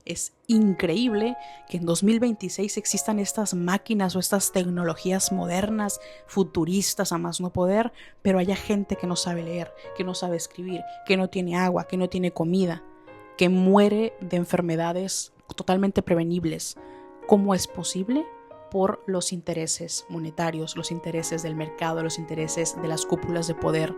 Es increíble que en 2026 existan estas máquinas o estas tecnologías modernas, futuristas a más no poder, pero haya gente que no sabe leer, que no sabe escribir, que no tiene agua, que no tiene comida, que muere de enfermedades totalmente prevenibles. ¿Cómo es posible? Por los intereses monetarios, los intereses del mercado, los intereses de las cúpulas de poder.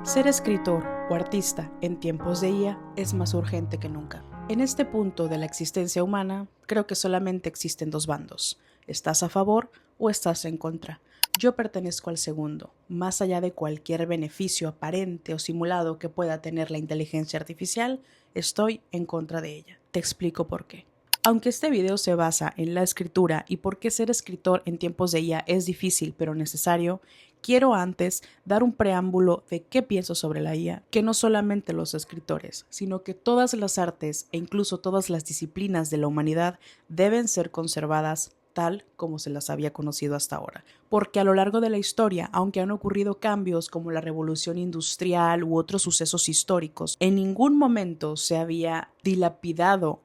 Ser escritor o artista en tiempos de IA es más urgente que nunca. En este punto de la existencia humana, creo que solamente existen dos bandos. ¿Estás a favor o estás en contra? Yo pertenezco al segundo, más allá de cualquier beneficio aparente o simulado que pueda tener la inteligencia artificial, estoy en contra de ella. Te explico por qué. Aunque este video se basa en la escritura y por qué ser escritor en tiempos de IA es difícil pero necesario, quiero antes dar un preámbulo de qué pienso sobre la IA, que no solamente los escritores, sino que todas las artes e incluso todas las disciplinas de la humanidad deben ser conservadas tal como se las había conocido hasta ahora. Porque a lo largo de la historia, aunque han ocurrido cambios como la revolución industrial u otros sucesos históricos, en ningún momento se había dilapidado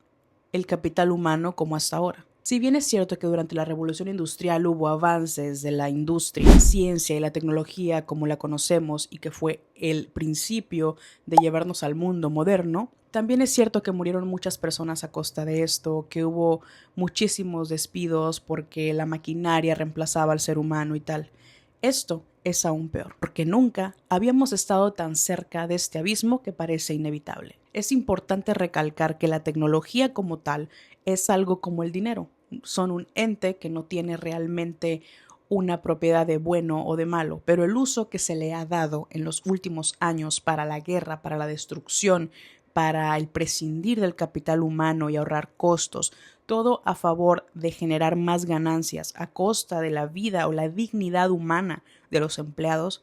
el capital humano como hasta ahora. Si bien es cierto que durante la revolución industrial hubo avances de la industria, ciencia y la tecnología como la conocemos y que fue el principio de llevarnos al mundo moderno, también es cierto que murieron muchas personas a costa de esto, que hubo muchísimos despidos porque la maquinaria reemplazaba al ser humano y tal. Esto es aún peor, porque nunca habíamos estado tan cerca de este abismo que parece inevitable. Es importante recalcar que la tecnología como tal es algo como el dinero. Son un ente que no tiene realmente una propiedad de bueno o de malo, pero el uso que se le ha dado en los últimos años para la guerra, para la destrucción, para el prescindir del capital humano y ahorrar costos, todo a favor de generar más ganancias a costa de la vida o la dignidad humana de los empleados.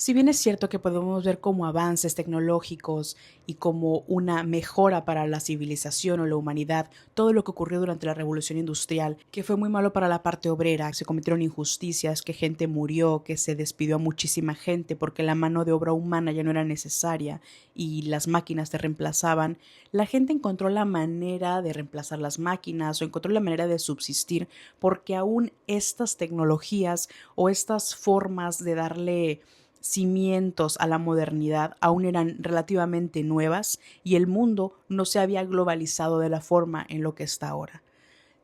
Si bien es cierto que podemos ver como avances tecnológicos y como una mejora para la civilización o la humanidad, todo lo que ocurrió durante la revolución industrial, que fue muy malo para la parte obrera, se cometieron injusticias, que gente murió, que se despidió a muchísima gente porque la mano de obra humana ya no era necesaria y las máquinas te reemplazaban, la gente encontró la manera de reemplazar las máquinas o encontró la manera de subsistir porque aún estas tecnologías o estas formas de darle cimientos a la modernidad aún eran relativamente nuevas y el mundo no se había globalizado de la forma en lo que está ahora.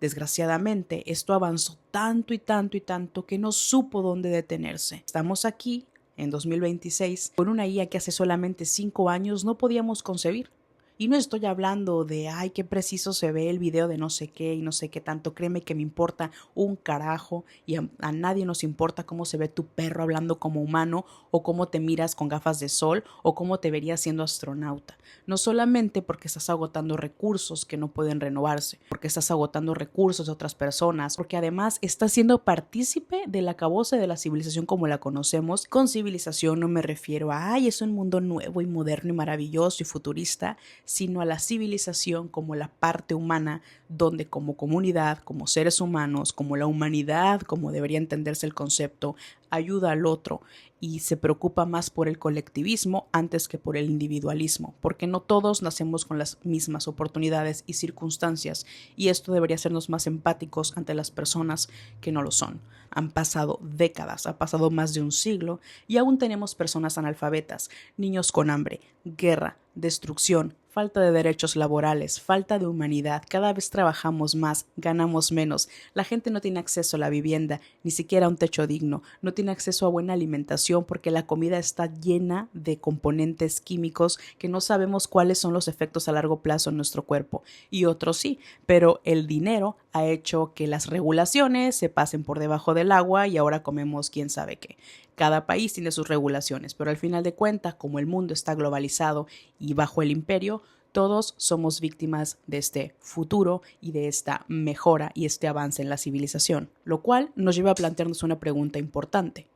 Desgraciadamente, esto avanzó tanto y tanto y tanto que no supo dónde detenerse. Estamos aquí, en 2026, con una IA que hace solamente 5 años no podíamos concebir. Y no estoy hablando de, ay, qué preciso se ve el video de no sé qué y no sé qué tanto. Créeme que me importa un carajo y a nadie nos importa cómo se ve tu perro hablando como humano o cómo te miras con gafas de sol o cómo te verías siendo astronauta. No solamente porque estás agotando recursos que no pueden renovarse, porque estás agotando recursos de otras personas, porque además estás siendo partícipe del acabose de la civilización como la conocemos. Con civilización no me refiero a, ay, es un mundo nuevo y moderno y maravilloso y futurista, sino a la civilización como la parte humana, donde como comunidad, como seres humanos, como la humanidad, como debería entenderse el concepto, ayuda al otro y se preocupa más por el colectivismo antes que por el individualismo, porque no todos nacemos con las mismas oportunidades y circunstancias, y esto debería hacernos más empáticos ante las personas que no lo son. Han pasado décadas, ha pasado más de un siglo, y aún tenemos personas analfabetas, niños con hambre, guerra, destrucción, falta de derechos laborales, falta de humanidad. Cada vez trabajamos más, ganamos menos. La gente no tiene acceso a la vivienda, ni siquiera a un techo digno. No tiene acceso a buena alimentación porque la comida está llena de componentes químicos que no sabemos cuáles son los efectos a largo plazo en nuestro cuerpo. Y otros sí, pero el dinero ha hecho que las regulaciones se pasen por debajo del agua y ahora comemos quién sabe qué. Cada país tiene sus regulaciones, pero al final de cuentas, como el mundo está globalizado y bajo el imperio, todos somos víctimas de este futuro y de esta mejora y este avance en la civilización, lo cual nos lleva a plantearnos una pregunta importante.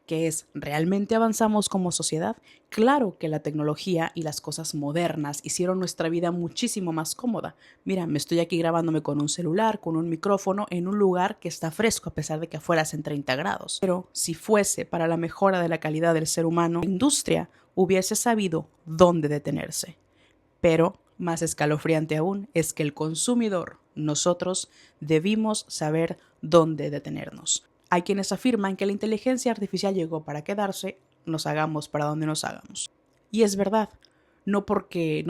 que es, ¿realmente avanzamos como sociedad? Claro que la tecnología y las cosas modernas hicieron nuestra vida muchísimo más cómoda. Mira, me estoy aquí grabándome con un celular, con un micrófono, en un lugar que está fresco a pesar de que afuera hacen 30 grados. Pero si fuese para la mejora de la calidad del ser humano, la industria hubiese sabido dónde detenerse. Pero, más escalofriante aún, es que el consumidor, nosotros, debimos saber dónde detenernos. Hay quienes afirman que la inteligencia artificial llegó para quedarse, nos hagamos para donde nos hagamos. Y es verdad, no porque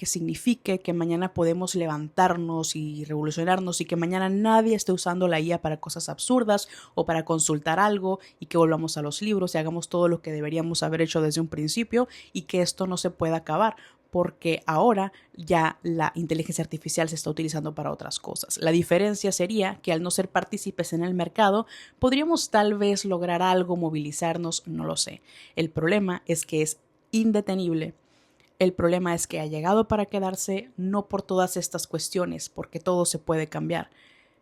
signifique que mañana podemos levantarnos y revolucionarnos y que mañana nadie esté usando la IA para cosas absurdas o para consultar algo y que volvamos a los libros y hagamos todo lo que deberíamos haber hecho desde un principio y que esto no se pueda acabar, porque ahora ya la inteligencia artificial se está utilizando para otras cosas. La diferencia sería que al no ser partícipes en el mercado, podríamos tal vez lograr algo, movilizarnos, no lo sé. El problema es que es indetenible. El problema es que ha llegado para quedarse, no por todas estas cuestiones, porque todo se puede cambiar.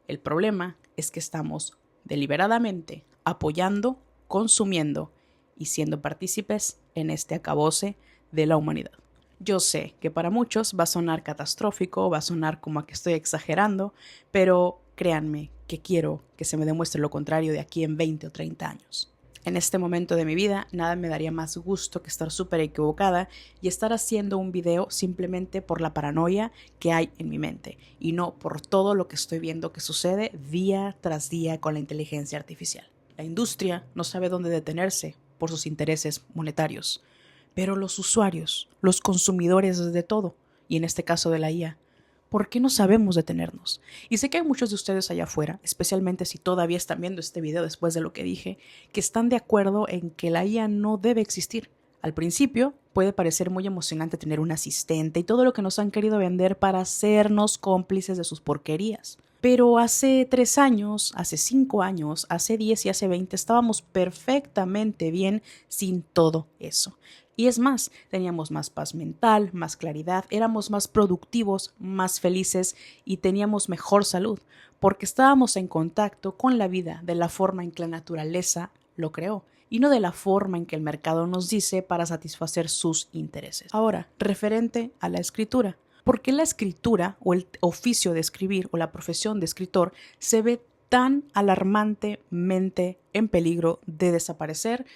El problema es que estamos deliberadamente apoyando, consumiendo y siendo partícipes en este acabose de la humanidad. Yo sé que para muchos va a sonar catastrófico, va a sonar como a que estoy exagerando, pero créanme que quiero que se me demuestre lo contrario de aquí en 20 o 30 años. En este momento de mi vida, nada me daría más gusto que estar súper equivocada y estar haciendo un video simplemente por la paranoia que hay en mi mente y no por todo lo que estoy viendo que sucede día tras día con la inteligencia artificial. La industria no sabe dónde detenerse por sus intereses monetarios. Pero los usuarios, los consumidores de todo, y en este caso de la IA, ¿por qué no sabemos detenernos? Y sé que hay muchos de ustedes allá afuera, especialmente si todavía están viendo este video después de lo que dije, que están de acuerdo en que la IA no debe existir. Al principio puede parecer muy emocionante tener un asistente y todo lo que nos han querido vender para hacernos cómplices de sus porquerías. Pero hace 3 años, hace 5 años, hace 10 y hace 20 estábamos perfectamente bien sin todo eso. Y es más, teníamos más paz mental, más claridad, éramos más productivos, más felices y teníamos mejor salud, porque estábamos en contacto con la vida de la forma en que la naturaleza lo creó y no de la forma en que el mercado nos dice para satisfacer sus intereses. Ahora, referente a la escritura. ¿Por qué la escritura o el oficio de escribir o la profesión de escritor se ve tan alarmantemente en peligro de desaparecer?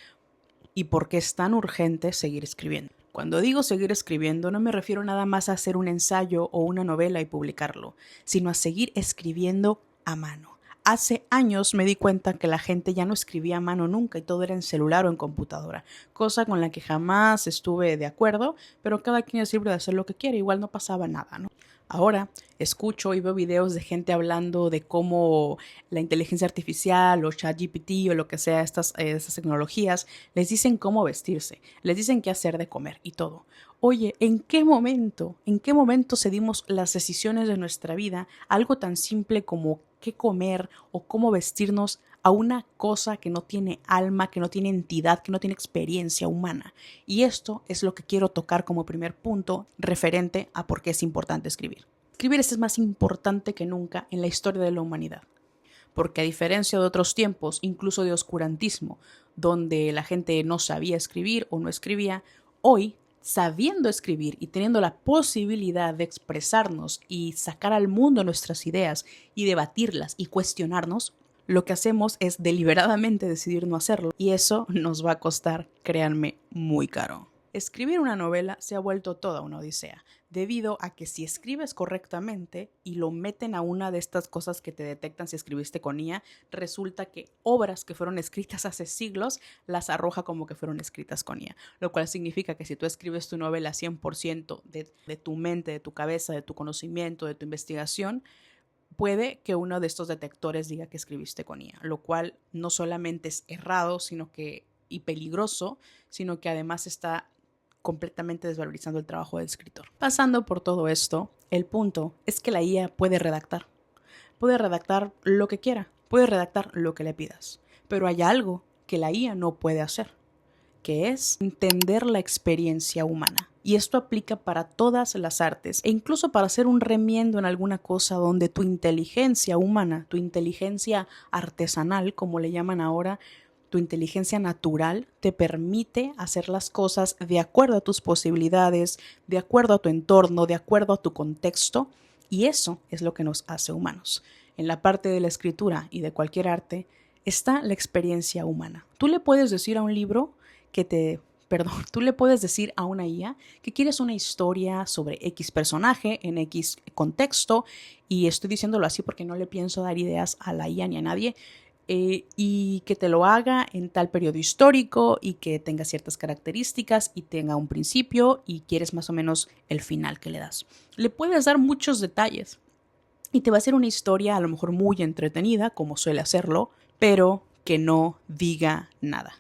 ¿Y por qué es tan urgente seguir escribiendo? Cuando digo seguir escribiendo, no me refiero nada más a hacer un ensayo o una novela y publicarlo, sino a seguir escribiendo a mano. Hace años me di cuenta que la gente ya no escribía a mano nunca y todo era en celular o en computadora, cosa con la que jamás estuve de acuerdo, pero cada quien es libre de hacer lo que quiere, igual no pasaba nada, ¿no? Ahora escucho y veo videos de gente hablando de cómo la inteligencia artificial o ChatGPT o lo que sea, estas tecnologías, les dicen cómo vestirse, les dicen qué hacer de comer y todo. Oye, ¿en qué momento cedimos las decisiones de nuestra vida a algo tan simple como qué comer o cómo vestirnos a una cosa que no tiene alma, que no tiene entidad, que no tiene experiencia humana? Y esto es lo que quiero tocar como primer punto referente a por qué es importante escribir. Escribir es más importante que nunca en la historia de la humanidad. Porque a diferencia de otros tiempos, incluso de oscurantismo, donde la gente no sabía escribir o no escribía, hoy, sabiendo escribir y teniendo la posibilidad de expresarnos y sacar al mundo nuestras ideas y debatirlas y cuestionarnos, lo que hacemos es deliberadamente decidir no hacerlo y eso nos va a costar, créanme, muy caro. Escribir una novela se ha vuelto toda una odisea, debido a que si escribes correctamente y lo meten a una de estas cosas que te detectan si escribiste con IA, resulta que obras que fueron escritas hace siglos las arroja como que fueron escritas con IA, lo cual significa que si tú escribes tu novela 100% de tu mente, de tu cabeza, de tu conocimiento, de tu investigación, puede que uno de estos detectores diga que escribiste con IA, lo cual no solamente es errado y peligroso, sino que además está completamente desvalorizando el trabajo del escritor. Pasando por todo esto, el punto es que la IA puede redactar lo que quiera, puede redactar lo que le pidas, pero hay algo que la IA no puede hacer, que es entender la experiencia humana. Y esto aplica para todas las artes e incluso para hacer un remiendo en alguna cosa donde tu inteligencia humana, tu inteligencia artesanal, como le llaman ahora, Tu inteligencia natural te permite hacer las cosas de acuerdo a tus posibilidades, de acuerdo a tu entorno, de acuerdo a tu contexto, y eso es lo que nos hace humanos. En la parte de la escritura y de cualquier arte está la experiencia humana. Tú le puedes decir a un libro tú le puedes decir a una IA que quieres una historia sobre X personaje en X contexto, y estoy diciéndolo así porque no le pienso dar ideas a la IA ni a nadie, y que te lo haga en tal periodo histórico y que tenga ciertas características y tenga un principio y quieres más o menos el final que le das. Le puedes dar muchos detalles y te va a hacer una historia a lo mejor muy entretenida, como suele hacerlo, pero que no diga nada.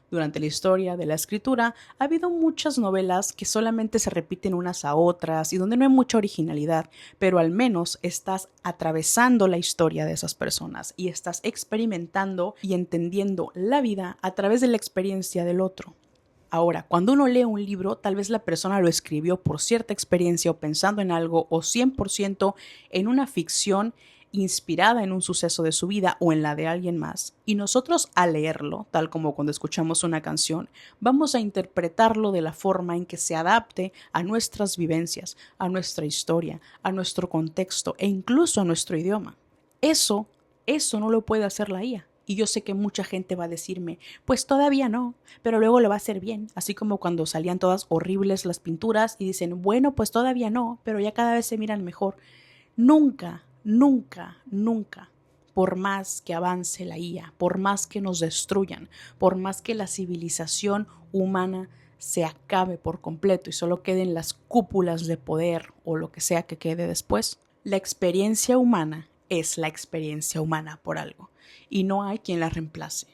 Durante la historia de la escritura ha habido muchas novelas que solamente se repiten unas a otras y donde no hay mucha originalidad, pero al menos estás atravesando la historia de esas personas y estás experimentando y entendiendo la vida a través de la experiencia del otro. Ahora, cuando uno lee un libro, tal vez la persona lo escribió por cierta experiencia o pensando en algo o 100% en una ficción inspirada en un suceso de su vida o en la de alguien más, y nosotros al leerlo, tal como cuando escuchamos una canción, vamos a interpretarlo de la forma en que se adapte a nuestras vivencias, a nuestra historia, a nuestro contexto e incluso a nuestro idioma. Eso no lo puede hacer la IA. Y yo sé que mucha gente va a decirme, pues todavía no, pero luego lo va a hacer bien. Así como cuando salían todas horribles las pinturas y dicen, bueno, pues todavía no, pero ya cada vez se miran mejor. Nunca, nunca, nunca, por más que avance la IA, por más que nos destruyan, por más que la civilización humana se acabe por completo y solo queden las cúpulas de poder o lo que sea que quede después, la experiencia humana es la experiencia humana por algo y no hay quien la reemplace.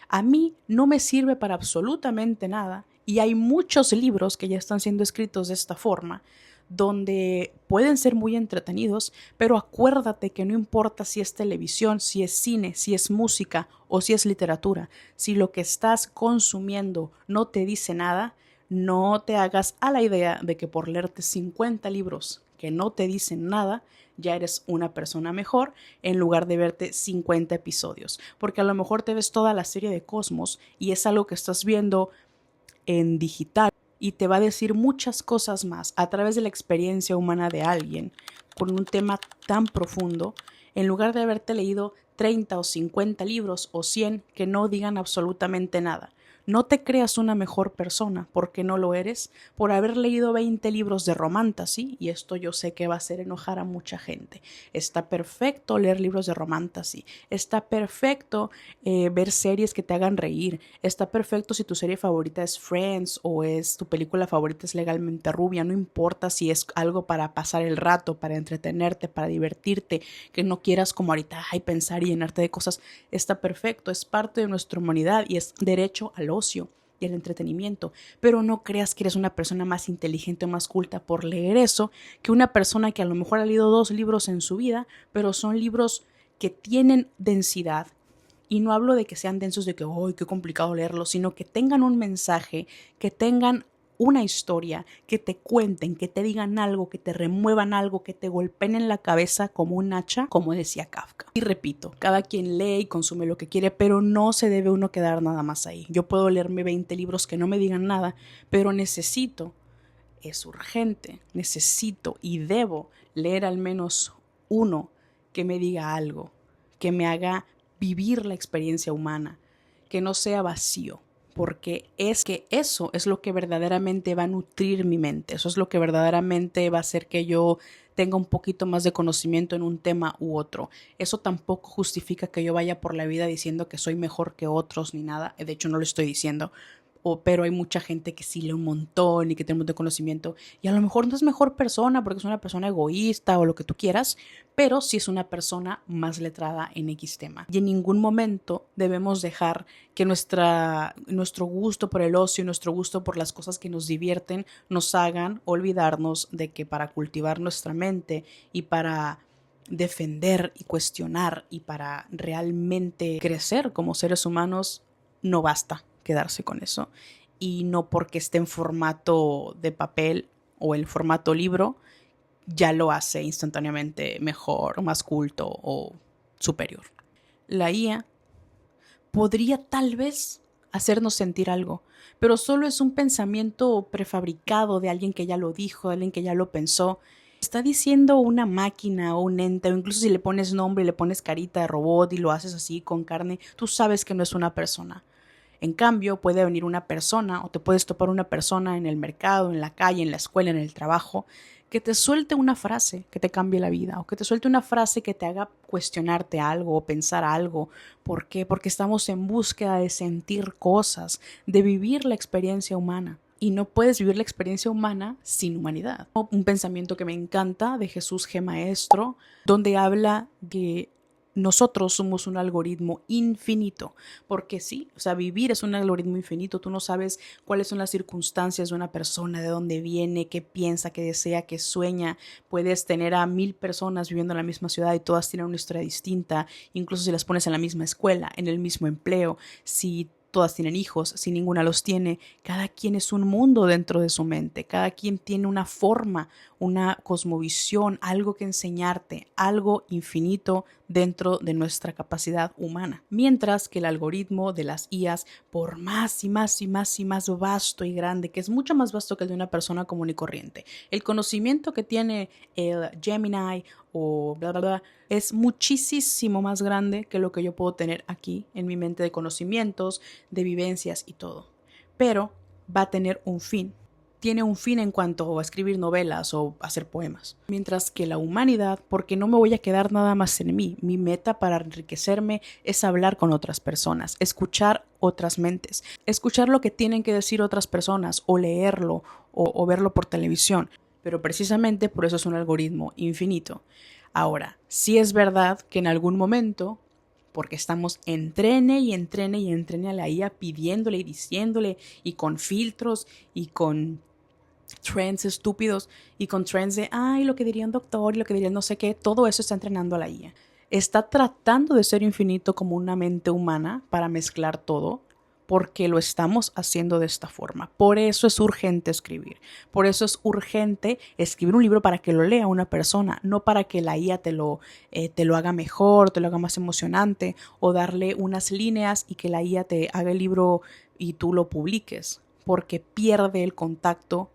A mí no me sirve para absolutamente nada y hay muchos libros que ya están siendo escritos de esta forma donde pueden ser muy entretenidos, pero acuérdate que no importa si es televisión, si es cine, si es música o si es literatura, si lo que estás consumiendo no te dice nada, no te hagas a la idea de que por leerte 50 libros que no te dicen nada, ya eres una persona mejor en lugar de verte 50 episodios, porque a lo mejor te ves toda la serie de Cosmos y es algo que estás viendo en digital y te va a decir muchas cosas más a través de la experiencia humana de alguien con un tema tan profundo, en lugar de haberte leído 30 o 50 libros o 100 que no digan absolutamente nada. No te creas una mejor persona, porque no lo eres, por haber leído 20 libros de romantasy, y esto yo sé que va a hacer enojar a mucha gente. Está perfecto leer libros de romantasy, está perfecto ver series que te hagan reír, está perfecto si tu serie favorita es Friends o es tu película favorita es Legalmente Rubia, no importa si es algo para pasar el rato, para entretenerte, para divertirte, que no quieras como ahorita pensar y llenarte de cosas, está perfecto, es parte de nuestra humanidad y es derecho al ocio y el entretenimiento, pero no creas que eres una persona más inteligente o más culta por leer eso que una persona que a lo mejor ha leído 2 libros en su vida, pero son libros que tienen densidad. Y no hablo de que sean densos de que, ¡ay, qué complicado leerlos!, sino que tengan un mensaje, que tengan una historia, que te cuenten, que te digan algo, que te remuevan algo, que te golpeen en la cabeza como un hacha, como decía Kafka. Y repito, cada quien lee y consume lo que quiere, pero no se debe uno quedar nada más ahí. Yo puedo leerme 20 libros que no me digan nada, pero es urgente, necesito y debo leer al menos uno que me diga algo, que me haga vivir la experiencia humana, que no sea vacío, porque es que eso es lo que verdaderamente va a nutrir mi mente, eso es lo que verdaderamente va a hacer que yo tenga un poquito más de conocimiento en un tema u otro. Eso tampoco justifica que yo vaya por la vida diciendo que soy mejor que otros ni nada, de hecho no lo estoy diciendo, pero hay mucha gente que sí lee un montón y que tiene un montón de conocimiento y a lo mejor no es mejor persona porque es una persona egoísta o lo que tú quieras, pero sí es una persona más letrada en X tema. Y en ningún momento debemos dejar que nuestro gusto por el ocio y nuestro gusto por las cosas que nos divierten nos hagan olvidarnos de que para cultivar nuestra mente y para defender y cuestionar y para realmente crecer como seres humanos no basta quedarse con eso, y no porque esté en formato de papel o el formato libro ya lo hace instantáneamente mejor, más culto o superior. La IA podría tal vez hacernos sentir algo, pero solo es un pensamiento prefabricado de alguien que ya lo dijo, de alguien que ya lo pensó. Está diciendo una máquina o un ente, o incluso si le pones nombre y le pones carita de robot y lo haces así con carne, tú sabes que no es una persona. En cambio, puede venir una persona o te puedes topar una persona en el mercado, en la calle, en la escuela, en el trabajo, que te suelte una frase que te cambie la vida o que te suelte una frase que te haga cuestionarte algo o pensar algo. ¿Por qué? Porque estamos en búsqueda de sentir cosas, de vivir la experiencia humana. Y no puedes vivir la experiencia humana sin humanidad. Un pensamiento que me encanta de Jesús G. Maestro, donde habla de nosotros somos un algoritmo infinito, porque sí, o sea, vivir es un algoritmo infinito, tú no sabes cuáles son las circunstancias de una persona, de dónde viene, qué piensa, qué desea, qué sueña. Puedes tener a 1000 personas viviendo en la misma ciudad y todas tienen una historia distinta, incluso si las pones en la misma escuela, en el mismo empleo, si todas tienen hijos, si ninguna los tiene, cada quien es un mundo dentro de su mente, cada quien tiene una forma, una cosmovisión, algo que enseñarte, algo infinito dentro de nuestra capacidad humana. Mientras que el algoritmo de las IAs, por más y más y más y más vasto y grande, que es mucho más vasto que el de una persona común y corriente, el conocimiento que tiene el Gemini o bla bla bla es muchísimo más grande que lo que yo puedo tener aquí en mi mente de conocimientos, de vivencias y todo. Pero va a tener un fin. Tiene un fin en cuanto a escribir novelas o hacer poemas. Mientras que la humanidad, porque no me voy a quedar nada más en mí. Mi meta para enriquecerme es hablar con otras personas, escuchar otras mentes, escuchar lo que tienen que decir otras personas o leerlo o verlo por televisión. Pero precisamente por eso es un algoritmo infinito. Ahora, sí es verdad que en algún momento, porque estamos entrene y entrene y entrene a la IA pidiéndole y diciéndole y con filtros y con trends estúpidos y con trends de, ay, lo que diría un doctor y lo que diría no sé qué, todo eso está entrenando a la IA. Está tratando de ser infinito como una mente humana para mezclar todo, porque lo estamos haciendo de esta forma. Por eso es urgente escribir. Por eso es urgente escribir un libro para que lo lea una persona, no para que la IA te lo haga mejor, te lo haga más emocionante o darle unas líneas y que la IA te haga el libro y tú lo publiques, porque pierde el contacto.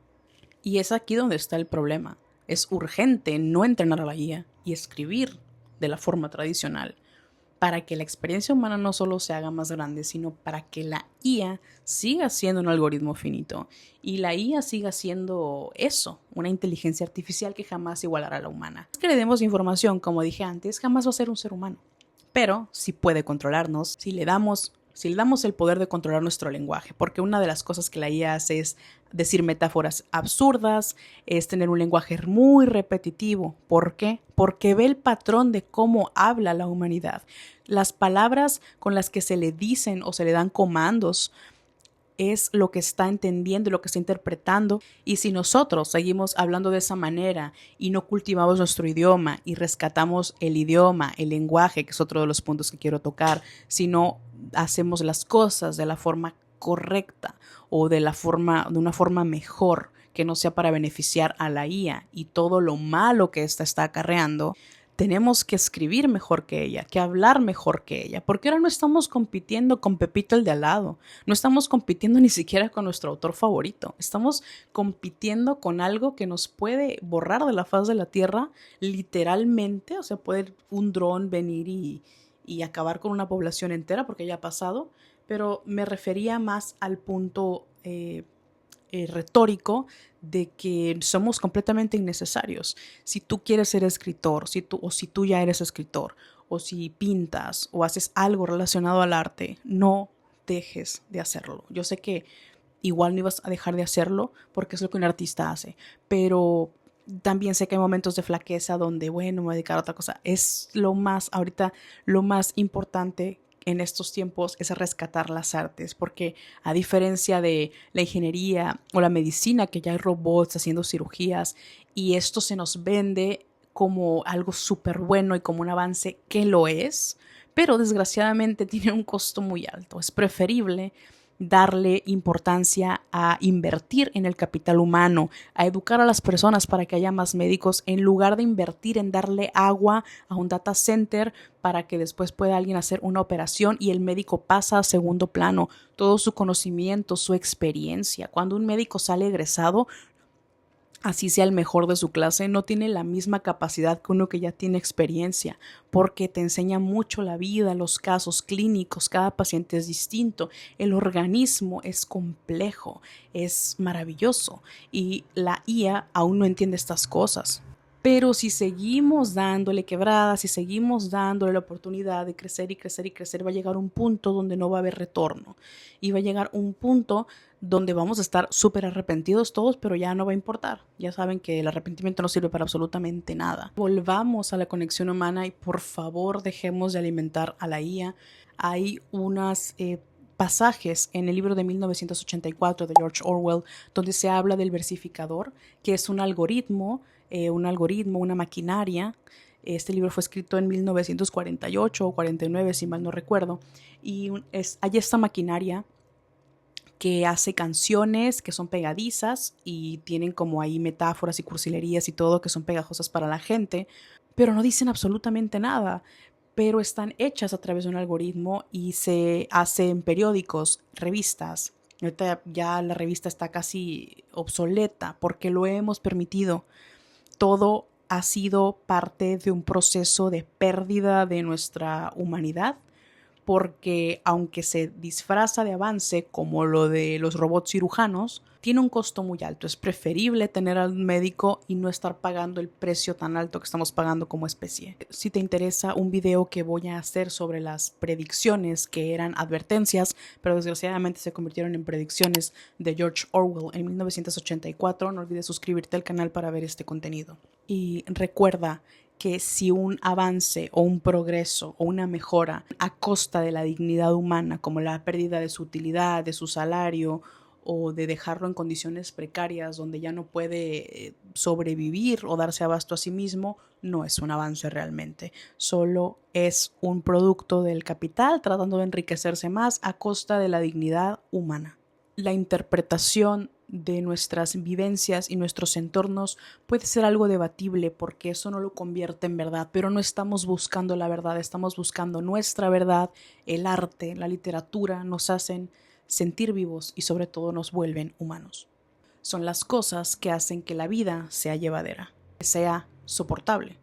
Y es aquí donde está el problema. Es urgente no entrenar a la IA y escribir de la forma tradicional para que la experiencia humana no solo se haga más grande, sino para que la IA siga siendo un algoritmo finito y la IA siga siendo eso, una inteligencia artificial que jamás igualará a la humana. Es que le demos información, como dije antes, jamás va a ser un ser humano, pero sí puede controlarnos si le damos el poder de controlar nuestro lenguaje, porque una de las cosas que la IA hace es decir metáforas absurdas, es tener un lenguaje muy repetitivo. ¿Por qué? Porque ve el patrón de cómo habla la humanidad. Las palabras con las que se le dicen o se le dan comandos es lo que está entendiendo, lo que está interpretando. Y si nosotros seguimos hablando de esa manera y no cultivamos nuestro idioma y rescatamos el idioma, el lenguaje, que es otro de los puntos que quiero tocar, si no hacemos las cosas de la forma correcta o de una forma mejor, que no sea para beneficiar a la IA y todo lo malo que ésta está acarreando, tenemos que escribir mejor que ella, que hablar mejor que ella, porque ahora no estamos compitiendo con Pepito el de al lado, no estamos compitiendo ni siquiera con nuestro autor favorito, estamos compitiendo con algo que nos puede borrar de la faz de la tierra literalmente, o sea, puede un dron venir y acabar con una población entera, porque ya ha pasado, pero me refería más al punto retórico de que somos completamente innecesarios. Si tú quieres ser escritor, si tú ya eres escritor, o si pintas o haces algo relacionado al arte, no dejes de hacerlo. Yo sé que igual no ibas a dejar de hacerlo porque es lo que un artista hace, pero también sé que hay momentos de flaqueza donde, bueno, me voy a dedicar a otra cosa. Ahorita lo más importante en estos tiempos es rescatar las artes, porque a diferencia de la ingeniería o la medicina, que ya hay robots haciendo cirugías y esto se nos vende como algo súper bueno y como un avance, que lo es, pero desgraciadamente tiene un costo muy alto. Es preferible darle importancia a invertir en el capital humano, a educar a las personas para que haya más médicos, en lugar de invertir en darle agua a un data center para que después pueda alguien hacer una operación y el médico pasa a segundo plano, todo su conocimiento, su experiencia. Cuando un médico sale egresado, así sea el mejor de su clase, no tiene la misma capacidad que uno que ya tiene experiencia, porque te enseña mucho la vida, los casos clínicos, cada paciente es distinto, el organismo es complejo, es maravilloso y la IA aún no entiende estas cosas. Pero si seguimos dándole quebradas, si seguimos dándole la oportunidad de crecer y crecer y crecer, va a llegar un punto donde no va a haber retorno. Y va a llegar un punto donde vamos a estar súper arrepentidos todos, pero ya no va a importar. Ya saben que el arrepentimiento no sirve para absolutamente nada. Volvamos a la conexión humana y por favor dejemos de alimentar a la IA. Hay unas pasajes en el libro de 1984 de George Orwell donde se habla del versificador, que es un algoritmo, una maquinaria. Este libro fue escrito en 1948 o 49, si mal no recuerdo, y hay esta maquinaria que hace canciones que son pegadizas y tienen como ahí metáforas y cursilerías y todo que son pegajosas para la gente, pero no dicen absolutamente nada, pero están hechas a través de un algoritmo y se hacen periódicos, revistas. Ahorita ya la revista está casi obsoleta porque lo hemos permitido. Todo ha sido parte de un proceso de pérdida de nuestra humanidad, porque aunque se disfraza de avance como lo de los robots cirujanos, tiene un costo muy alto. Es preferible tener al médico y no estar pagando el precio tan alto que estamos pagando como especie. Si te interesa un video que voy a hacer sobre las predicciones que eran advertencias, pero desgraciadamente se convirtieron en predicciones de George Orwell en 1984, no olvides suscribirte al canal para ver este contenido. Y recuerda que si un avance o un progreso o una mejora a costa de la dignidad humana, como la pérdida de su utilidad, de su salario o de dejarlo en condiciones precarias donde ya no puede sobrevivir o darse abasto a sí mismo, no es un avance realmente. Solo es un producto del capital tratando de enriquecerse más a costa de la dignidad humana. La interpretación de nuestras vivencias y nuestros entornos puede ser algo debatible porque eso no lo convierte en verdad, pero no estamos buscando la verdad, estamos buscando nuestra verdad. El arte, la literatura nos hacen sentir vivos y sobre todo nos vuelven humanos. Son las cosas que hacen que la vida sea llevadera, que sea soportable.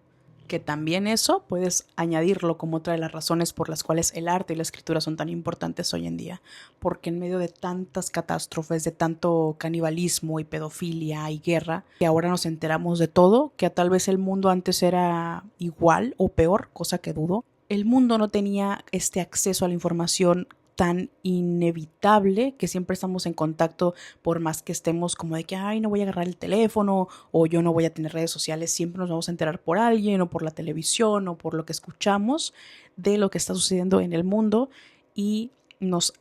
Que también eso puedes añadirlo como otra de las razones por las cuales el arte y la escritura son tan importantes hoy en día, porque en medio de tantas catástrofes, de tanto canibalismo y pedofilia y guerra, que ahora nos enteramos de todo, que tal vez el mundo antes era igual o peor, cosa que dudo. El mundo no tenía este acceso a la información tan inevitable, que siempre estamos en contacto por más que estemos como de que ay, no voy a agarrar el teléfono o yo no voy a tener redes sociales, siempre nos vamos a enterar por alguien o por la televisión o por lo que escuchamos de lo que está sucediendo en el mundo y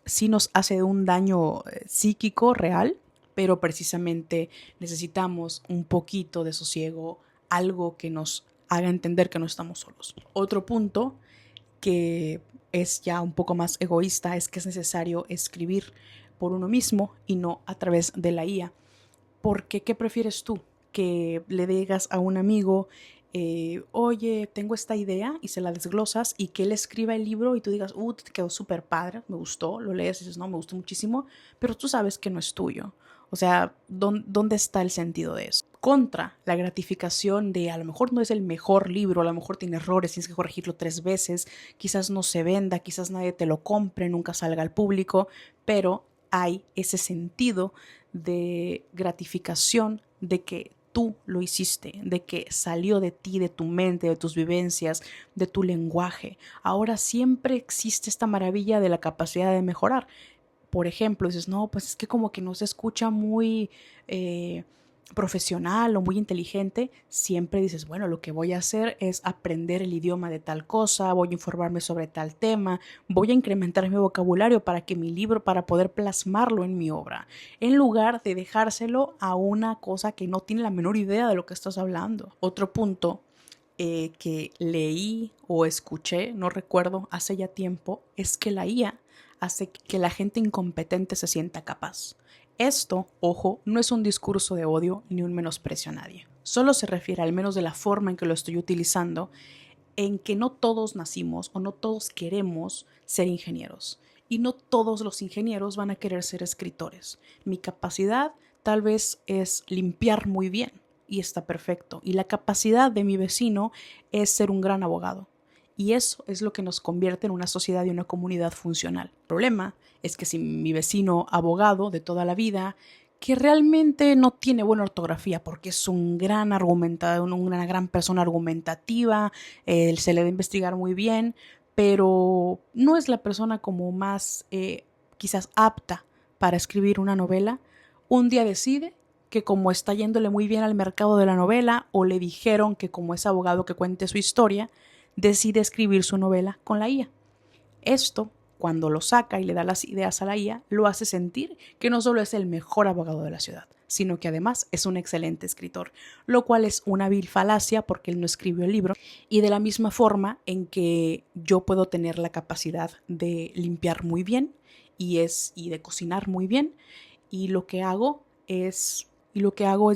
sí nos hace un daño psíquico real, pero precisamente necesitamos un poquito de sosiego, algo que nos haga entender que no estamos solos. Otro punto que es ya un poco más egoísta es que es necesario escribir por uno mismo y no a través de la IA. Porque, ¿qué prefieres tú? Que le digas a un amigo, oye, tengo esta idea y se la desglosas y que él escriba el libro y tú digas, te quedó súper padre, me gustó, lo lees y dices, no, me gustó muchísimo, pero tú sabes que no es tuyo. O sea, ¿dónde está el sentido de eso? Contra la gratificación de a lo mejor no es el mejor libro, a lo mejor tiene errores, tienes que corregirlo 3 veces, quizás no se venda, quizás nadie te lo compre, nunca salga al público, pero hay ese sentido de gratificación de que tú lo hiciste, de que salió de ti, de tu mente, de tus vivencias, de tu lenguaje. Ahora siempre existe esta maravilla de la capacidad de mejorar. Por ejemplo, dices, no, pues es que como que no se escucha muy profesional o muy inteligente. Siempre dices, bueno, lo que voy a hacer es aprender el idioma de tal cosa, voy a informarme sobre tal tema, voy a incrementar mi vocabulario para que mi libro, para poder plasmarlo en mi obra, en lugar de dejárselo a una cosa que no tiene la menor idea de lo que estás hablando. Otro punto que leí o escuché, no recuerdo, hace ya tiempo, es que la IA hace que la gente incompetente se sienta capaz. Esto, ojo, no es un discurso de odio ni un menosprecio a nadie. Solo se refiere, al menos de la forma en que lo estoy utilizando, en que no todos nacimos o no todos queremos ser ingenieros. Y no todos los ingenieros van a querer ser escritores. Mi capacidad tal vez es limpiar muy bien y está perfecto. Y la capacidad de mi vecino es ser un gran abogado. Y eso es lo que nos convierte en una sociedad y una comunidad funcional. El problema es que si mi vecino abogado de toda la vida, que realmente no tiene buena ortografía porque es un gran argumentador, una gran persona argumentativa, se le debe investigar muy bien, pero no es la persona como más quizás apta para escribir una novela, un día decide que como está yéndole muy bien al mercado de la novela o le dijeron que como es abogado que cuente su historia, decide escribir su novela con la IA. Esto, cuando lo saca y le da las ideas a la IA, lo hace sentir que no solo es el mejor abogado de la ciudad, sino que además es un excelente escritor, lo cual es una vil falacia porque él no escribió el libro. Y de la misma forma en que yo puedo tener la capacidad de limpiar muy bien y de cocinar muy bien, y lo que hago es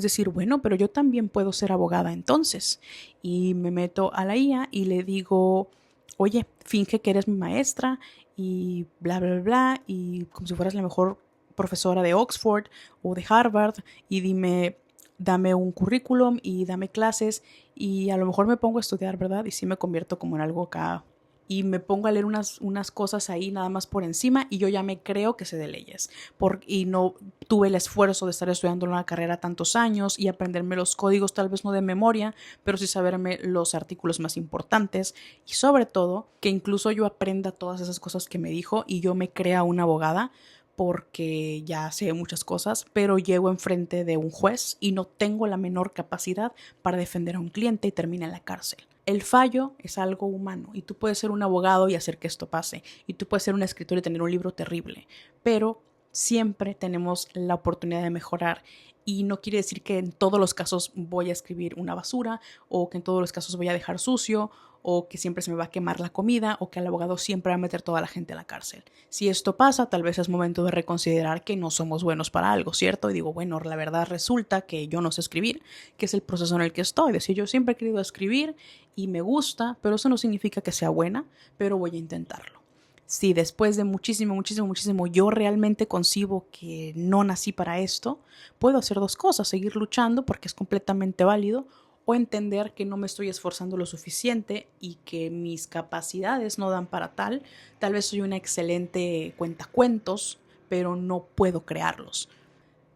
decir, bueno, pero yo también puedo ser abogada entonces. Y me meto a la IA y le digo, oye, finge que eres mi maestra y bla, bla, bla, y como si fueras la mejor profesora de Oxford o de Harvard, y dame un currículum y dame clases, y a lo mejor me pongo a estudiar, ¿verdad? Y sí me convierto como en algo acá. Y me pongo a leer unas cosas ahí nada más por encima y yo ya me creo que sé de leyes. Y no tuve el esfuerzo de estar estudiando una carrera tantos años y aprenderme los códigos, tal vez no de memoria, pero sí saberme los artículos más importantes. Y sobre todo, que incluso yo aprenda todas esas cosas que me dijo y yo me crea una abogada porque ya sé muchas cosas, pero llego enfrente de un juez y no tengo la menor capacidad para defender a un cliente y termina en la cárcel. El fallo es algo humano y tú puedes ser un abogado y hacer que esto pase, y tú puedes ser un escritor y tener un libro terrible, pero siempre tenemos la oportunidad de mejorar, y no quiere decir que en todos los casos voy a escribir una basura o que en todos los casos voy a dejar sucio o que siempre se me va a quemar la comida o que el abogado siempre va a meter toda la gente a la cárcel. Si esto pasa, tal vez es momento de reconsiderar que no somos buenos para algo, ¿cierto? Y digo, bueno, la verdad resulta que yo no sé escribir, que es el proceso en el que estoy. Es decir, yo siempre he querido escribir y me gusta, pero eso no significa que sea buena, pero voy a intentarlo. Si después de muchísimo yo realmente concibo que no nací para esto, puedo hacer dos cosas: seguir luchando porque es completamente válido, o entender que no me estoy esforzando lo suficiente y que mis capacidades no dan para tal. Tal vez soy una excelente cuentacuentos, pero no puedo crearlos.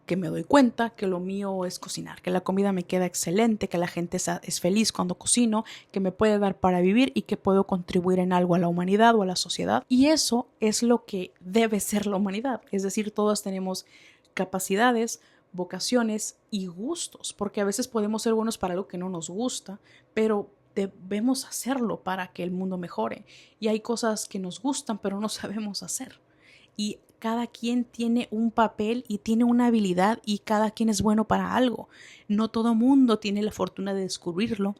Que me doy cuenta que lo mío es cocinar, que la comida me queda excelente, que la gente es feliz cuando cocino, que me puede dar para vivir y que puedo contribuir en algo a la humanidad o a la sociedad. Y eso es lo que debe ser la humanidad. Es decir, todos tenemos capacidades, vocaciones y gustos, porque a veces podemos ser buenos para algo que no nos gusta, pero debemos hacerlo para que el mundo mejore. Y hay cosas que nos gustan, pero no sabemos hacer. Y cada quien tiene un papel y tiene una habilidad y cada quien es bueno para algo. No todo mundo tiene la fortuna de descubrirlo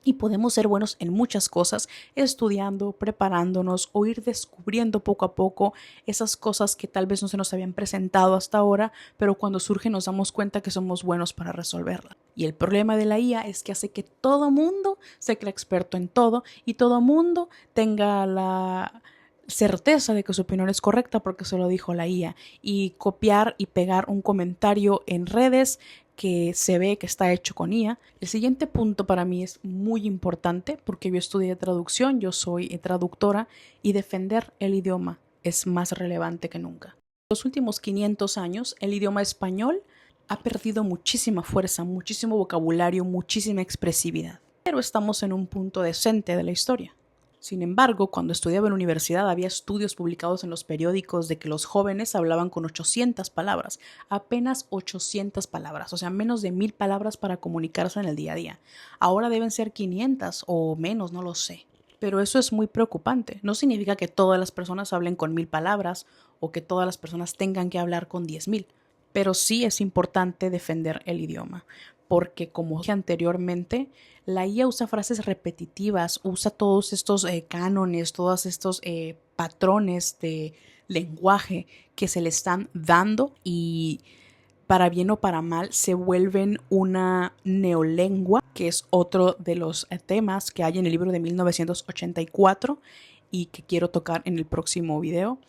y podemos ser buenos en muchas cosas, estudiando, preparándonos o ir descubriendo poco a poco esas cosas que tal vez no se nos habían presentado hasta ahora, pero cuando surgen nos damos cuenta que somos buenos para resolverla. Y el problema de la IA es que hace que todo mundo se crea experto en todo y todo mundo tenga la certeza de que su opinión es correcta porque se lo dijo la IA, y copiar y pegar un comentario en redes que se ve que está hecho con IA. El siguiente punto para mí es muy importante porque yo estudié traducción, yo soy traductora, y defender el idioma es más relevante que nunca. En los últimos 500 años el idioma español ha perdido muchísima fuerza, muchísimo vocabulario, muchísima expresividad, pero estamos en un punto decente de la historia. Sin embargo, cuando estudiaba en la universidad había estudios publicados en los periódicos de que los jóvenes hablaban con 800 palabras, apenas 800 palabras, o sea, menos de 1000 palabras para comunicarse en el día a día. Ahora deben ser 500 o menos, no lo sé. Pero eso es muy preocupante. No significa que todas las personas hablen con 1000 palabras o que todas las personas tengan que hablar con 10,000. Pero sí es importante defender el idioma, porque como dije anteriormente, la IA usa frases repetitivas, usa todos estos cánones, todos estos patrones de lenguaje que se le están dando y para bien o para mal se vuelven una neolengua, que es otro de los temas que hay en el libro de 1984 y que quiero tocar en el próximo video.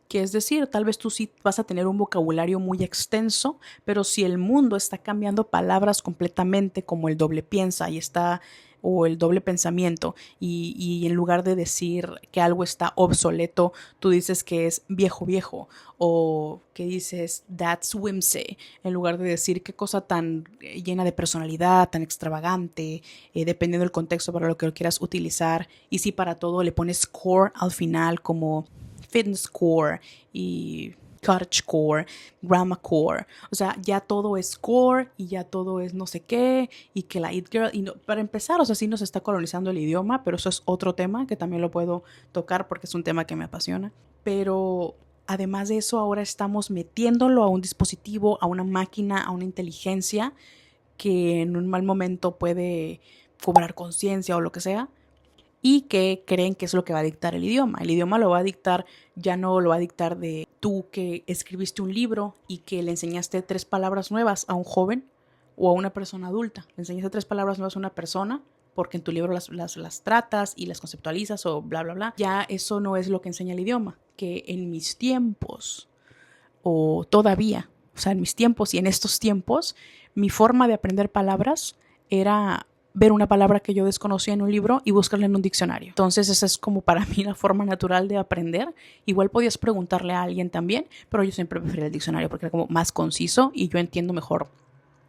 Que es decir, tal vez tú sí vas a tener un vocabulario muy extenso, pero si el mundo está cambiando palabras completamente, como el doble piensa y está, o el doble pensamiento, y en lugar de decir que algo está obsoleto, tú dices que es viejo viejo, o que dices that's whimsy, en lugar de decir qué cosa tan llena de personalidad, tan extravagante, dependiendo del contexto para lo que lo quieras utilizar, y si para todo le pones core al final como fitness core y cottage core, grandma core, o sea, ya todo es core y ya todo es no sé qué y que la it girl, y no, para empezar, o sea, sí nos está colonizando el idioma, pero eso es otro tema que también lo puedo tocar porque es un tema que me apasiona, pero además de eso ahora estamos metiéndolo a un dispositivo, a una máquina, a una inteligencia que en un mal momento puede cobrar conciencia o lo que sea, y que creen que es lo que va a dictar el idioma. El idioma lo va a dictar, ya no lo va a dictar de tú que escribiste un libro y que le enseñaste 3 palabras nuevas a un joven o a una persona adulta. Le enseñaste 3 palabras nuevas a una persona porque en tu libro las tratas y las conceptualizas o bla, bla, bla. Ya eso no es lo que enseña el idioma. Que en mis tiempos, o todavía, o sea, en mis tiempos y en estos tiempos, mi forma de aprender palabras era ver una palabra que yo desconocía en un libro y buscarla en un diccionario. Entonces esa es como para mí la forma natural de aprender. Igual podías preguntarle a alguien también, pero yo siempre prefería el diccionario porque era como más conciso y yo entiendo mejor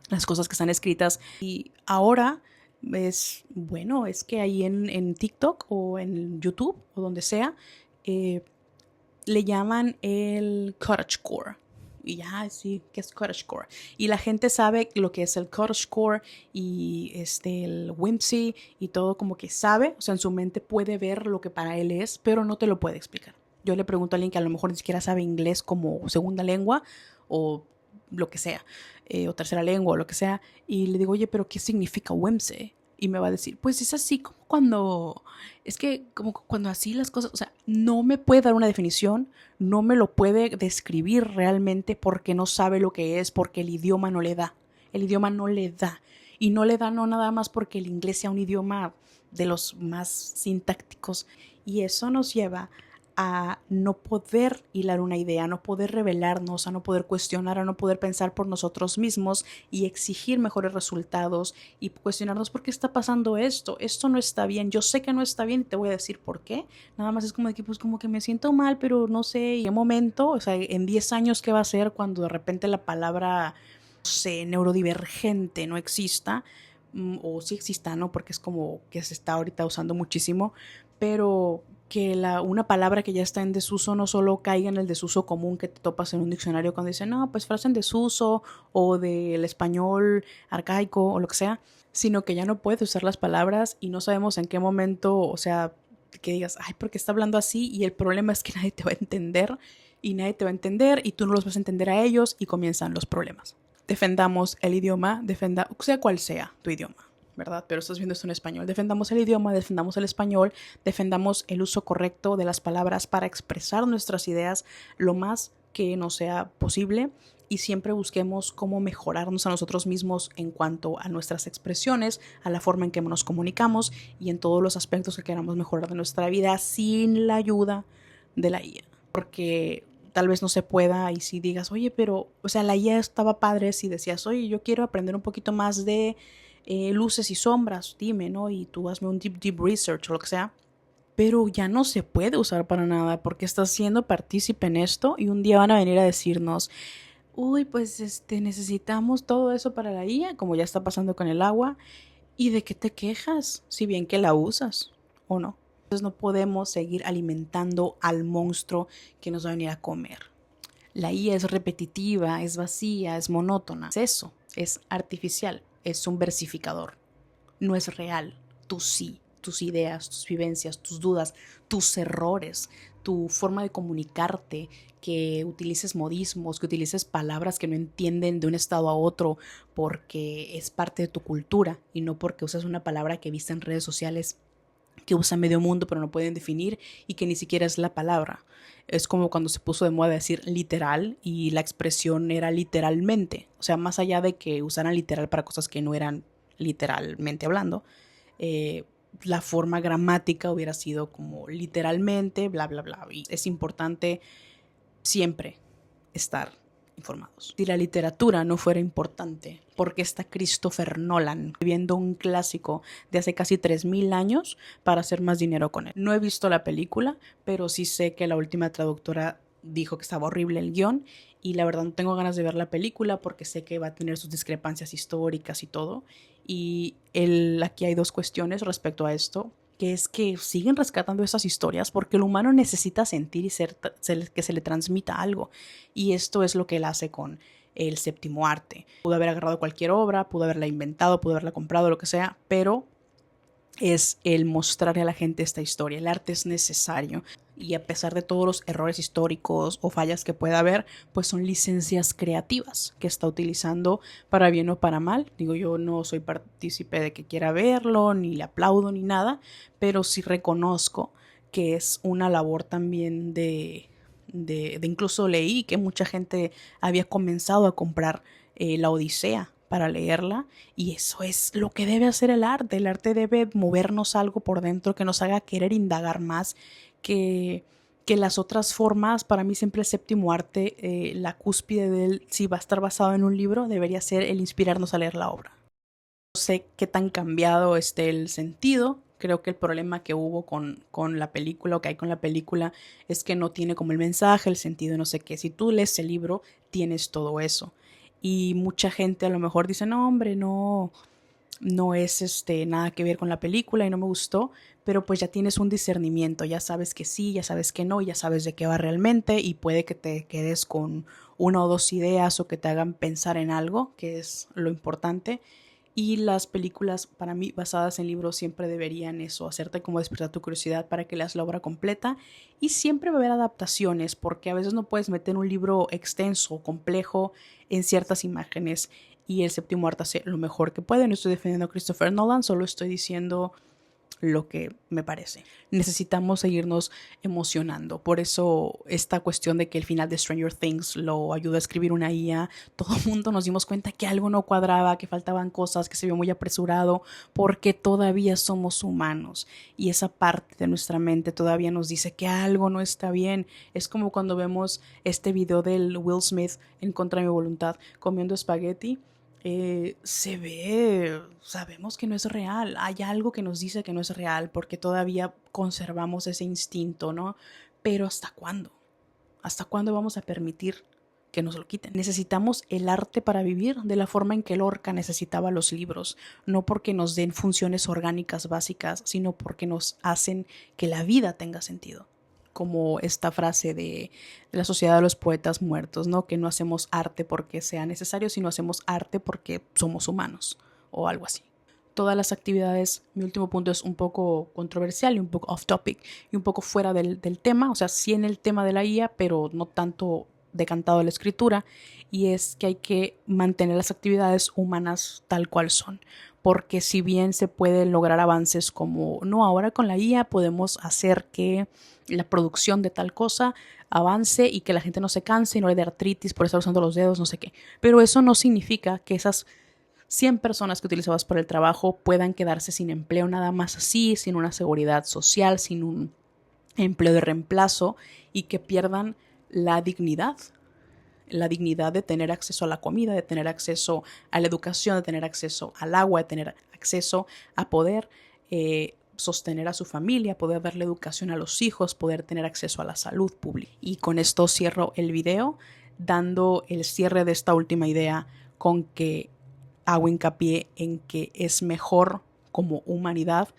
las cosas que están escritas. Y ahora es, bueno, es que ahí en TikTok o en YouTube o donde sea, le llaman el cottagecore. Y ya, sí, que es cottagecore. Y la gente sabe lo que es el cottagecore y el whimsy y todo como que sabe, o sea, en su mente puede ver lo que para él es, pero no te lo puede explicar. Yo le pregunto a alguien que a lo mejor ni siquiera sabe inglés como segunda lengua o lo que sea, o tercera lengua o lo que sea, y le digo, oye, pero ¿qué significa whimsy? Y me va a decir, pues es así como cuando, es que como cuando así las cosas, o sea, no me puede dar una definición, no me lo puede describir realmente porque no sabe lo que es, porque el idioma no le da, el idioma no le da. Y no le da no nada más porque el inglés sea un idioma de los más sintácticos. Y eso nos lleva a no poder hilar una idea, a no poder revelarnos, a no poder cuestionar, a no poder pensar por nosotros mismos y exigir mejores resultados y cuestionarnos por qué está pasando esto no está bien, yo sé que no está bien y te voy a decir por qué, nada más es como de que pues como que me siento mal, pero no sé en qué momento, o sea, en 10 años qué va a ser cuando de repente la palabra, no sé, neurodivergente no exista, o sí exista, ¿no? Porque es como que se está ahorita usando muchísimo, pero que una palabra que ya está en desuso no solo caiga en el desuso común que te topas en un diccionario cuando dicen, no, pues frase en desuso o del español arcaico o lo que sea, sino que ya no puedes usar las palabras y no sabemos en qué momento, o sea, que digas, ay, ¿por qué está hablando así? Y el problema es que nadie te va a entender y nadie te va a entender y tú no los vas a entender a ellos y comienzan los problemas. Defendamos el idioma, sea cual sea tu idioma, ¿verdad? Pero estás viendo esto en español. Defendamos el idioma, defendamos el español, defendamos el uso correcto de las palabras para expresar nuestras ideas lo más que nos sea posible y siempre busquemos cómo mejorarnos a nosotros mismos en cuanto a nuestras expresiones, a la forma en que nos comunicamos y en todos los aspectos que queramos mejorar de nuestra vida sin la ayuda de la IA. Porque tal vez no se pueda y si digas, oye, pero, o sea, la IA estaba padre si decías, oye, yo quiero aprender un poquito más de luces y sombras, dime, ¿no? Y tú hazme un deep research o lo que sea. Pero ya no se puede usar para nada porque estás siendo partícipe en esto y un día van a venir a decirnos, uy, pues necesitamos todo eso para la IA, como ya está pasando con el agua. ¿Y de qué te quejas? Si bien que la usas, ¿o no? Entonces no podemos seguir alimentando al monstruo que nos va a venir a comer. La IA es repetitiva, es vacía, es monótona. Es eso, es artificial, es un versificador. No es real. Tú sí, tus ideas, tus vivencias, tus dudas, tus errores, tu forma de comunicarte, que utilices modismos, que utilices palabras que no entienden de un estado a otro porque es parte de tu cultura y no porque usas una palabra que viste en redes sociales que usa medio mundo pero no pueden definir y que ni siquiera es la palabra. Es como cuando se puso de moda decir literal y la expresión era literalmente. O sea, más allá de que usaran literal para cosas que no eran literalmente hablando, eh, la forma gramática hubiera sido como literalmente, bla, bla, bla. Y es importante siempre estar informados. Si la literatura no fuera importante, ¿por qué está Christopher Nolan viendo un clásico de hace casi 3000 años para hacer más dinero con él? No he visto la película, pero sí sé que la última traductora dijo que estaba horrible el guión y la verdad no tengo ganas de ver la película porque sé que va a tener sus discrepancias históricas y todo. Y aquí hay dos cuestiones respecto a esto, que es que siguen rescatando esas historias porque el humano necesita sentir y que se le transmita algo. Y esto es lo que él hace con el séptimo arte. Pudo haber agarrado cualquier obra, pudo haberla inventado, pudo haberla comprado, lo que sea, pero es el mostrarle a la gente esta historia. El arte es necesario y a pesar de todos los errores históricos o fallas que pueda haber, pues son licencias creativas que está utilizando para bien o para mal. Digo, yo no soy partícipe de que quiera verlo, ni le aplaudo ni nada, pero sí reconozco que es una labor también de incluso leí que mucha gente había comenzado a comprar la Odisea para leerla y eso es lo que debe hacer el arte. El arte debe movernos algo por dentro que nos haga querer indagar más que las otras formas. Para mí siempre el séptimo arte, la cúspide de él, si va a estar basado en un libro, debería ser el inspirarnos a leer la obra. No sé qué tan cambiado esté el sentido. Creo que el problema que hubo con la película o que hay con la película es que no tiene como el mensaje, el sentido, no sé qué. Si tú lees el libro, tienes todo eso. Y mucha gente a lo mejor dice, no, hombre, no es nada que ver con la película y no me gustó, pero pues ya tienes un discernimiento, ya sabes que sí, ya sabes que no, ya sabes de qué va realmente y puede que te quedes con una o dos ideas o que te hagan pensar en algo, que es lo importante. Y las películas, para mí, basadas en libros, siempre deberían eso, hacerte como despertar tu curiosidad para que leas la obra completa. Y siempre va a haber adaptaciones, porque a veces no puedes meter un libro extenso, complejo, en ciertas imágenes. Y el séptimo arte hace lo mejor que puede. No estoy defendiendo a Christopher Nolan, solo estoy diciendo lo que me parece. Necesitamos seguirnos emocionando. Por eso esta cuestión de que el final de Stranger Things lo ayudó a escribir una IA, todo el mundo nos dimos cuenta que algo no cuadraba, que faltaban cosas, que se vio muy apresurado, porque todavía somos humanos y esa parte de nuestra mente todavía nos dice que algo no está bien. Es como cuando vemos este video del Will Smith en contra de mi voluntad comiendo espagueti. Se ve, sabemos que no es real, hay algo que nos dice que no es real porque todavía conservamos ese instinto, ¿no? Pero ¿hasta cuándo? ¿Hasta cuándo vamos a permitir que nos lo quiten? Necesitamos el arte para vivir de la forma en que Lorca necesitaba los libros, no porque nos den funciones orgánicas básicas, sino porque nos hacen que la vida tenga sentido. Como esta frase de la sociedad de los poetas muertos, ¿no? Que no hacemos arte porque sea necesario, sino hacemos arte porque somos humanos o algo así. Todas las actividades, mi último punto es un poco controversial y un poco off topic y un poco fuera del tema, o sea, sí en el tema de la IA, pero no tanto decantado de la escritura, y es que hay que mantener las actividades humanas tal cual son, porque si bien se pueden lograr avances como, no, ahora con la IA podemos hacer que la producción de tal cosa avance y que la gente no se canse y no le dé artritis por estar usando los dedos, no sé qué, pero eso no significa que esas 100 personas que utilizabas para el trabajo puedan quedarse sin empleo nada más así, sin una seguridad social, sin un empleo de reemplazo y que pierdan la dignidad de tener acceso a la comida, de tener acceso a la educación, de tener acceso al agua, de tener acceso a poder sostener a su familia, poder darle educación a los hijos, poder tener acceso a la salud pública. Y con esto cierro el video, dando el cierre de esta última idea con que hago hincapié en que es mejor como humanidad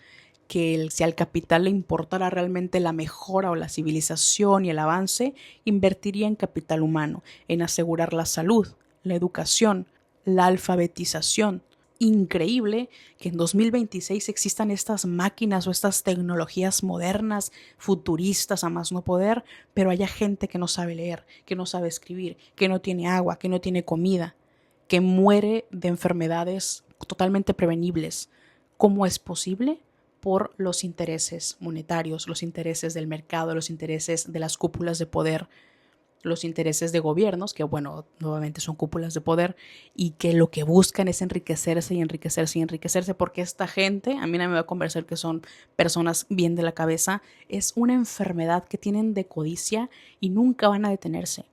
que si al capital le importara realmente la mejora o la civilización y el avance, invertiría en capital humano, en asegurar la salud, la educación, la alfabetización increíble que en 2026 existan estas máquinas o estas tecnologías modernas, futuristas a más no poder, pero haya gente que no sabe leer, que no sabe escribir, que no tiene agua, que no tiene comida, que muere de enfermedades totalmente prevenibles. ¿Cómo es posible? Por los intereses monetarios, los intereses del mercado, los intereses de las cúpulas de poder, los intereses de gobiernos, que bueno, nuevamente son cúpulas de poder, y que lo que buscan es enriquecerse y enriquecerse y enriquecerse, porque esta gente, a mí no me va a convencer que son personas bien de la cabeza, es una enfermedad que tienen de codicia y nunca van a detenerse.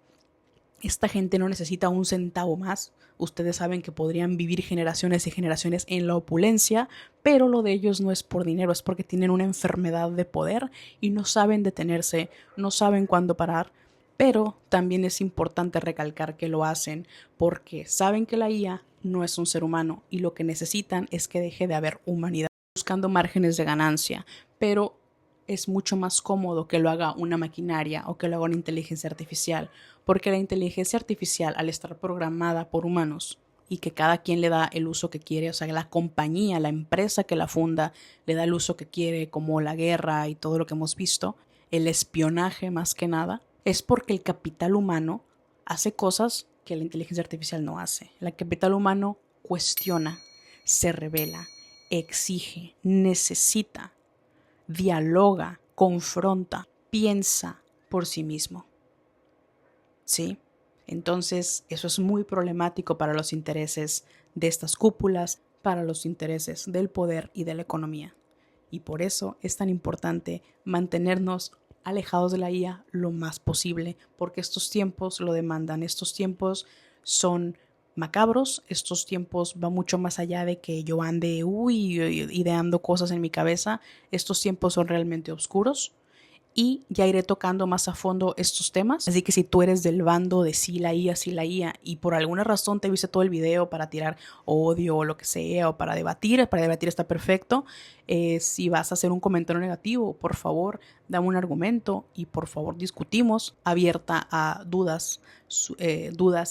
Esta gente no necesita un centavo más. Ustedes saben que podrían vivir generaciones y generaciones en la opulencia, pero lo de ellos no es por dinero, es porque tienen una enfermedad de poder y no saben detenerse, no saben cuándo parar. Pero también es importante recalcar que lo hacen porque saben que la IA no es un ser humano y lo que necesitan es que deje de haber humanidad, buscando márgenes de ganancia, pero es mucho más cómodo que lo haga una maquinaria o que lo haga una inteligencia artificial, porque la inteligencia artificial, al estar programada por humanos y que cada quien le da el uso que quiere, o sea, la compañía, la empresa que la funda, le da el uso que quiere, como la guerra y todo lo que hemos visto, el espionaje más que nada, es porque el capital humano hace cosas que la inteligencia artificial no hace. El capital humano cuestiona, se revela, exige, necesita, dialoga, confronta, piensa por sí mismo. ¿Sí? Entonces, eso es muy problemático para los intereses de estas cúpulas, para los intereses del poder y de la economía. Y por eso es tan importante mantenernos alejados de la IA lo más posible, porque estos tiempos lo demandan. Estos tiempos son macabros, estos tiempos van mucho más allá de que yo ande ideando cosas en mi cabeza. Estos tiempos son realmente oscuros y ya iré tocando más a fondo estos temas. Así que si tú eres del bando de sí la IA y por alguna razón te viste todo el video para tirar odio o lo que sea o para debatir está perfecto. Si vas a hacer un comentario negativo, por favor dame un argumento y por favor discutimos, abierta a dudas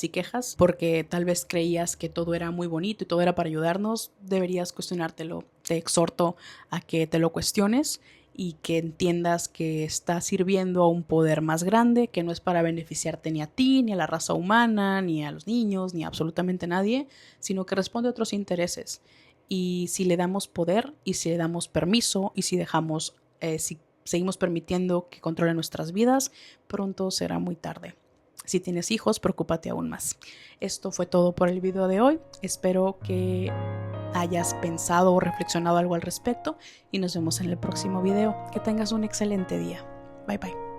y quejas, porque tal vez creías que todo era muy bonito y todo era para ayudarnos. Deberías cuestionártelo. Te exhorto a que te lo cuestiones y que entiendas que está sirviendo a un poder más grande, que no es para beneficiarte ni a ti, ni a la raza humana, ni a los niños, ni a absolutamente nadie, sino que responde a otros intereses. Y si le damos poder, y si le damos permiso, y si dejamos, si seguimos permitiendo que controle nuestras vidas, pronto será muy tarde. Si tienes hijos, preocúpate aún más. Esto fue todo por el video de hoy. Espero que hayas pensado o reflexionado algo al respecto y nos vemos en el próximo video. Que tengas un excelente día. Bye bye.